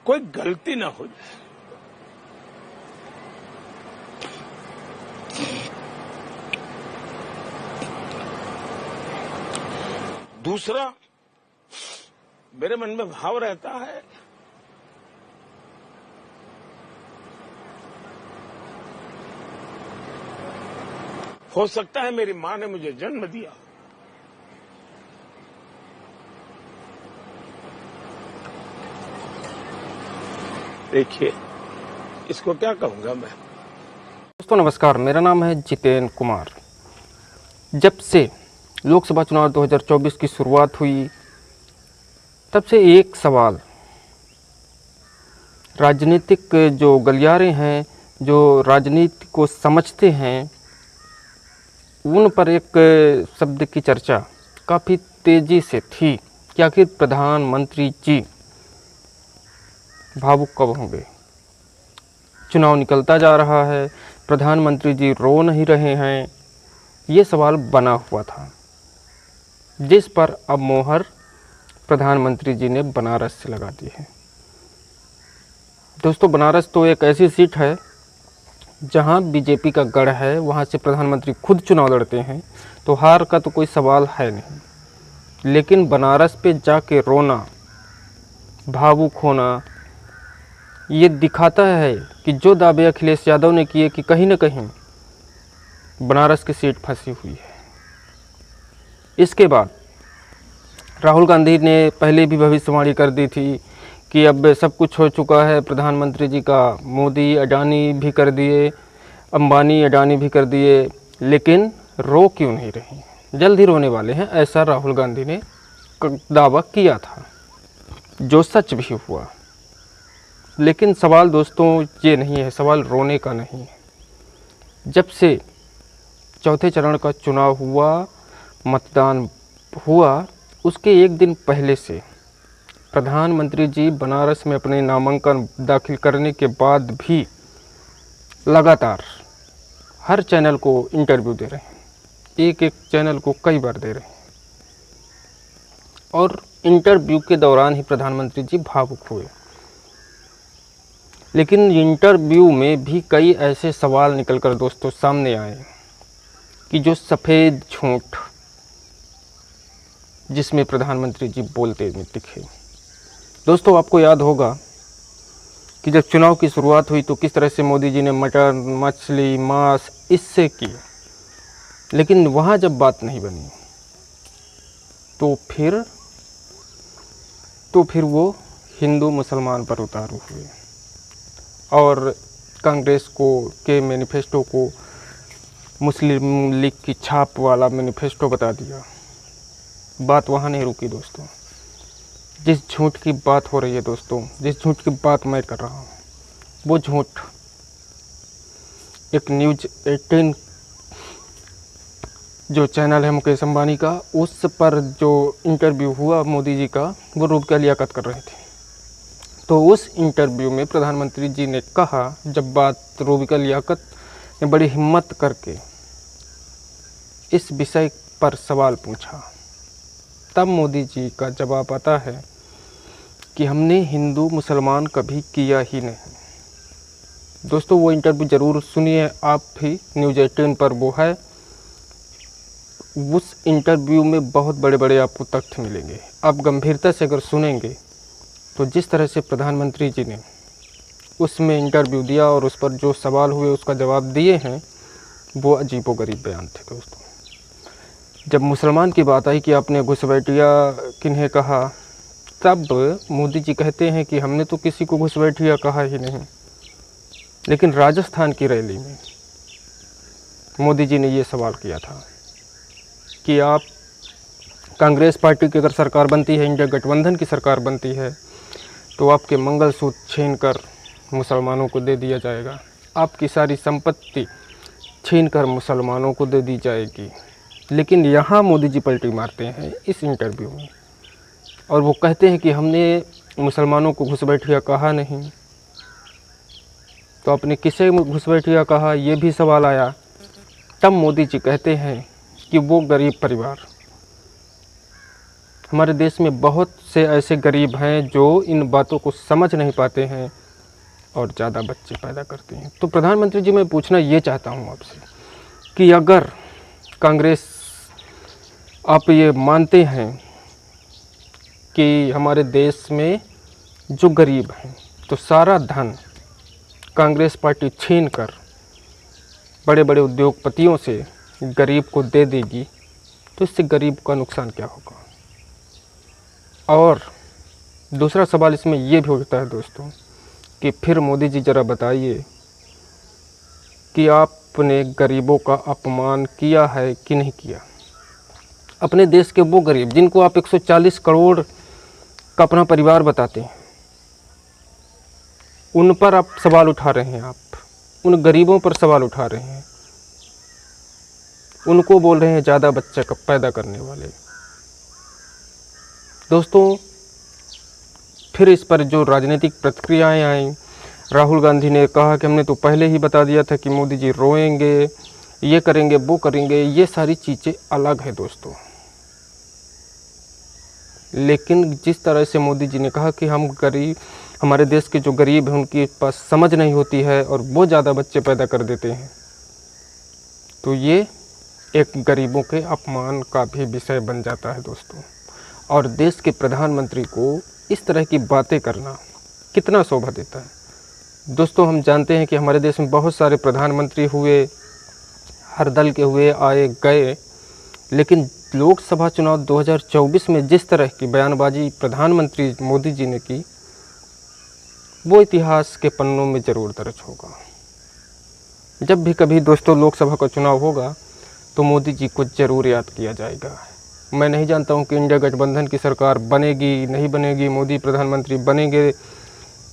कोई गलती ना हो जाए। दूसरा, मेरे मन में भाव रहता है हो सकता है मेरी मां ने मुझे जन्म दिया, देखिए इसको क्या कहूंगा मैं। दोस्तों नमस्कार, मेरा नाम है जितेंद्र कुमार। जब से लोकसभा चुनाव 2024 की शुरुआत हुई तब से एक सवाल, राजनीतिक जो गलियारे हैं, जो राजनीति को समझते हैं, उन पर एक शब्द की चर्चा काफ़ी तेज़ी से थी कि आखिर प्रधानमंत्री जी भावुक कब होंगे। चुनाव निकलता जा रहा है, प्रधानमंत्री जी रो नहीं रहे हैं, ये सवाल बना हुआ था, जिस पर अब मोहर प्रधानमंत्री जी ने बनारस से लगा दी है। दोस्तों, बनारस तो एक ऐसी सीट है जहां बीजेपी का गढ़ है, वहां से प्रधानमंत्री खुद चुनाव लड़ते हैं, तो हार का तो कोई सवाल है नहीं। लेकिन बनारस पे जाके रोना, भावुक होना, ये दिखाता है कि जो दावे अखिलेश यादव ने किए कि कहीं न कहीं बनारस की सीट फंसी हुई है। इसके बाद राहुल गांधी ने पहले भी भविष्यवाणी कर दी थी कि अब सब कुछ हो चुका है प्रधानमंत्री जी का, मोदी अडानी भी कर दिए, अंबानी अडानी भी कर दिए, लेकिन रो क्यों नहीं रही, जल्द ही रोने वाले हैं, ऐसा राहुल गांधी ने दावा किया था, जो सच भी हुआ। लेकिन सवाल दोस्तों ये नहीं है, सवाल रोने का नहीं है। जब से चौथे चरण का चुनाव हुआ, मतदान हुआ, उसके एक दिन पहले से प्रधानमंत्री जी बनारस में अपने नामांकन दाखिल करने के बाद भी लगातार हर चैनल को इंटरव्यू दे रहे हैं, एक एक चैनल को कई बार दे रहे हैं, और इंटरव्यू के दौरान ही प्रधानमंत्री जी भावुक हुए। लेकिन इंटरव्यू में भी कई ऐसे सवाल निकलकर दोस्तों सामने आए कि जो सफ़ेद झूठ जिसमें प्रधानमंत्री जी बोलते हुए दिखे। दोस्तों, आपको याद होगा कि जब चुनाव की शुरुआत हुई तो किस तरह से मोदी जी ने मटन, मछली, मांस इससे की, लेकिन वहाँ जब बात नहीं बनी तो फिर वो हिंदू मुसलमान पर उतारू हुए और कांग्रेस के मैनिफेस्टो को मुस्लिम लीग की छाप वाला मैनिफेस्टो बता दिया। बात वहाँ नहीं रुकी दोस्तों। जिस झूठ की बात हो रही है दोस्तों, जिस झूठ की बात मैं कर रहा हूँ, वो झूठ एक न्यूज़ 18 जो चैनल है मुकेश अंबानी का, उस पर जो इंटरव्यू हुआ मोदी जी का, वो रूबिका लियाकत कर रहे थे। तो उस इंटरव्यू में प्रधानमंत्री जी ने कहा, जब बात रूबिका लियाकत ने बड़ी हिम्मत करके इस विषय पर सवाल पूछा, तब मोदी जी का जवाब आता है कि हमने हिंदू मुसलमान कभी किया ही नहीं। दोस्तों, वो इंटरव्यू ज़रूर सुनिए आप भी, न्यूज़ 18 पर वो है। उस इंटरव्यू में बहुत बड़े बड़े आपको तथ्य मिलेंगे। आप गंभीरता से अगर सुनेंगे तो जिस तरह से प्रधानमंत्री जी ने उसमें इंटरव्यू दिया और उस पर जो सवाल हुए उसका जवाब दिए हैं, वो अजीबोगरीब बयान थे दोस्तों। जब मुसलमान की बात आई कि आपने घुसपैठिया किन्हें कहा, तब मोदी जी कहते हैं कि हमने तो किसी को घुसपैठिया कहा ही नहीं। लेकिन राजस्थान की रैली में मोदी जी ने ये सवाल किया था कि आप कांग्रेस पार्टी की अगर सरकार बनती है, इंडिया गठबंधन की सरकार बनती है, तो आपके मंगलसूत्र छीनकर मुसलमानों को दे दिया जाएगा, आपकी सारी संपत्ति छीनकर मुसलमानों को दे दी जाएगी। लेकिन यहाँ मोदी जी पलटी मारते हैं इस इंटरव्यू में और वो कहते हैं कि हमने मुसलमानों को घुसपैठिया कहा नहीं। तो आपने किसे घुसपैठिया कहा, ये भी सवाल आया। तब मोदी जी कहते हैं कि वो गरीब परिवार हमारे देश में बहुत से ऐसे गरीब हैं जो इन बातों को समझ नहीं पाते हैं और ज़्यादा बच्चे पैदा करते हैं। तो प्रधानमंत्री जी, मैं पूछना ये चाहता हूँ आपसे कि अगर कांग्रेस, आप ये मानते हैं कि हमारे देश में जो गरीब हैं तो सारा धन कांग्रेस पार्टी छीन कर बड़े बड़े उद्योगपतियों से गरीब को दे देगी, तो इससे गरीब का नुकसान क्या होगा? और दूसरा सवाल इसमें ये भी उठता है दोस्तों कि फिर मोदी जी ज़रा बताइए कि आपने गरीबों का अपमान किया है कि नहीं किया? अपने देश के वो गरीब जिनको आप 140 करोड़ का अपना परिवार बताते हैं, उन पर आप सवाल उठा रहे हैं। आप उन गरीबों पर सवाल उठा रहे हैं, उनको बोल रहे हैं ज़्यादा बच्चा पैदा करने वाले। दोस्तों, फिर इस पर जो राजनीतिक प्रतिक्रियाएं आई, राहुल गांधी ने कहा कि हमने तो पहले ही बता दिया था कि मोदी जी रोएंगे, ये करेंगे, वो करेंगे। ये सारी चीज़ें अलग है दोस्तों, लेकिन जिस तरह से मोदी जी ने कहा कि हमारे देश के जो गरीब हैं उनके पास समझ नहीं होती है और वो ज़्यादा बच्चे पैदा कर देते हैं, तो ये एक गरीबों के अपमान का भी विषय बन जाता है दोस्तों। और देश के प्रधानमंत्री को इस तरह की बातें करना कितना शोभा देता है। दोस्तों, हम जानते हैं कि हमारे देश में बहुत सारे प्रधानमंत्री हुए, हर दल के हुए, आए गए, लेकिन लोकसभा चुनाव 2024 में जिस तरह की बयानबाजी प्रधानमंत्री मोदी जी ने की, वो इतिहास के पन्नों में ज़रूर दर्ज होगा। जब भी कभी दोस्तों लोकसभा का चुनाव होगा तो मोदी जी को ज़रूर याद किया जाएगा। मैं नहीं जानता हूँ कि इंडिया गठबंधन की सरकार बनेगी, नहीं बनेगी, मोदी प्रधानमंत्री बनेंगे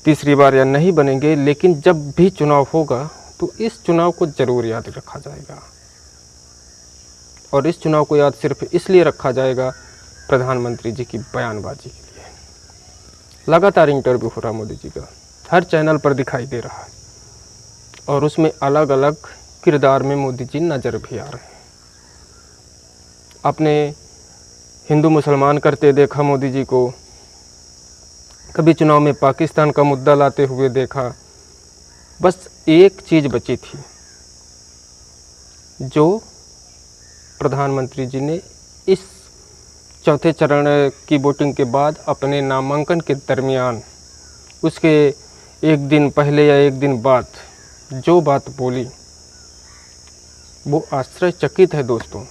तीसरी बार या नहीं बनेंगे, लेकिन जब भी चुनाव होगा तो इस चुनाव को ज़रूर याद रखा जाएगा। और इस चुनाव को याद सिर्फ इसलिए रखा जाएगा प्रधानमंत्री जी की बयानबाजी के लिए। लगातार इंटरव्यू हो रहा मोदी जी का, हर चैनल पर दिखाई दे रहा है, और उसमें अलग अलग किरदार में मोदी जी नज़र भी आ रहे हैं। आपने हिंदू मुसलमान करते देखा मोदी जी को, कभी चुनाव में पाकिस्तान का मुद्दा लाते हुए देखा। बस एक चीज़ बची थी जो प्रधानमंत्री जी ने इस चौथे चरण की वोटिंग के बाद अपने नामांकन के दरमियान, उसके एक दिन पहले या एक दिन बाद जो बात बोली, वो आश्चर्यचकित है दोस्तों।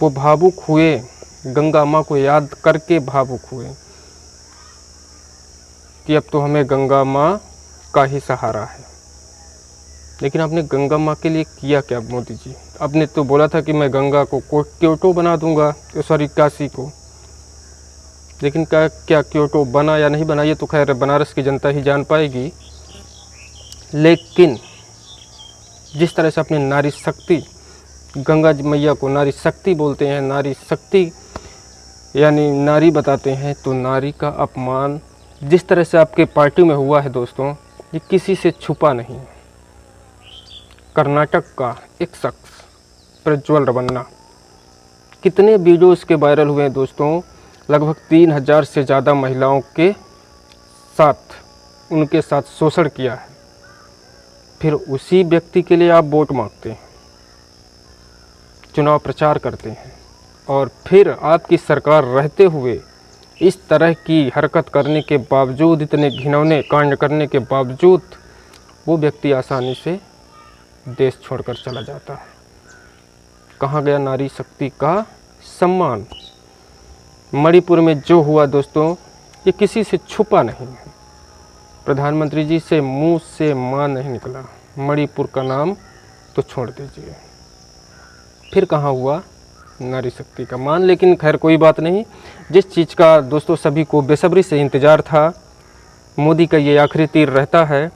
वो भावुक हुए, गंगा माँ को याद करके भावुक हुए कि अब तो हमें गंगा माँ का ही सहारा है। लेकिन आपने गंगा माँ के लिए किया क्या मोदी जी? आपने तो बोला था कि मैं गंगा को क्योटो बना दूंगा, सॉरी काशी को, लेकिन क्या क्योटो बना या नहीं बना ये तो खैर बनारस की जनता ही जान पाएगी। लेकिन जिस तरह से अपने नारी शक्ति, गंगा मैया को नारी शक्ति बोलते हैं, नारी शक्ति यानी नारी बताते हैं, तो नारी का अपमान जिस तरह से आपके पार्टी में हुआ है दोस्तों, ये किसी से छुपा नहीं। कर्नाटक का एक शख्स प्रज्वल रवन्ना, कितने वीडियो इसके वायरल हुए हैं दोस्तों, लगभग 3000 से ज़्यादा महिलाओं के साथ, उनके साथ शोषण किया है। फिर उसी व्यक्ति के लिए आप वोट मांगते हैं, चुनाव प्रचार करते हैं, और फिर आपकी सरकार रहते हुए इस तरह की हरकत करने के बावजूद, इतने घिनौने कांड करने के बावजूद, वो व्यक्ति आसानी से देश छोड़कर चला जाता है। कहाँ गया नारी शक्ति का सम्मान? मणिपुर में जो हुआ दोस्तों, ये किसी से छुपा नहीं है। प्रधानमंत्री जी से मुंह से मां नहीं निकला, मणिपुर का नाम तो छोड़ दीजिए। फिर कहाँ हुआ नारी शक्ति का मान? लेकिन खैर कोई बात नहीं। जिस चीज़ का दोस्तों सभी को बेसब्री से इंतज़ार था, मोदी का ये आखिरी तीर रहता है,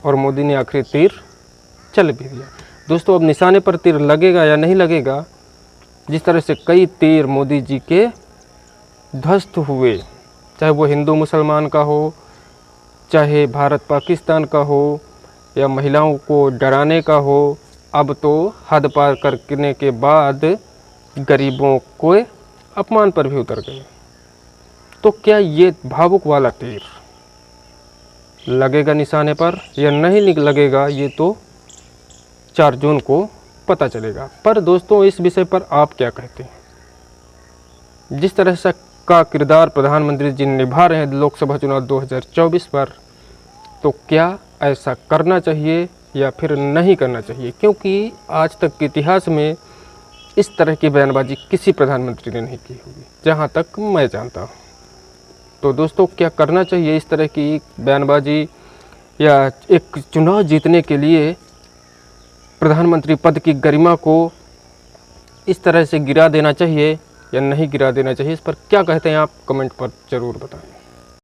और मोदी ने आखिरी तीर चल भी दिया। दोस्तों, अब निशाने पर तीर लगेगा या नहीं लगेगा? जिस तरह से कई तीर मोदी जी के ध्वस्त हुए, चाहे वो हिंदू मुसलमान का हो, चाहे भारत पाकिस्तान का हो, या महिलाओं को डराने का हो, अब तो हद पार करने के बाद गरीबों को अपमान पर भी उतर गए। तो क्या ये भावुक वाला तीर लगेगा निशाने पर या नहीं लगेगा, ये तो 4 जून को पता चलेगा। पर दोस्तों, इस विषय पर आप क्या कहते हैं? जिस तरह से का किरदार प्रधानमंत्री जी निभा रहे हैं लोकसभा चुनाव 2024 पर, तो क्या ऐसा करना चाहिए या फिर नहीं करना चाहिए? क्योंकि आज तक के इतिहास में इस तरह की बयानबाजी किसी प्रधानमंत्री ने नहीं की होगी, जहाँ तक मैं जानता हूँ। तो दोस्तों, क्या करना चाहिए इस तरह की बयानबाजी, या एक चुनाव जीतने के लिए प्रधानमंत्री पद की गरिमा को इस तरह से गिरा देना चाहिए या नहीं गिरा देना चाहिए? इस पर क्या कहते हैं आप? कमेंट पर ज़रूर बताएं।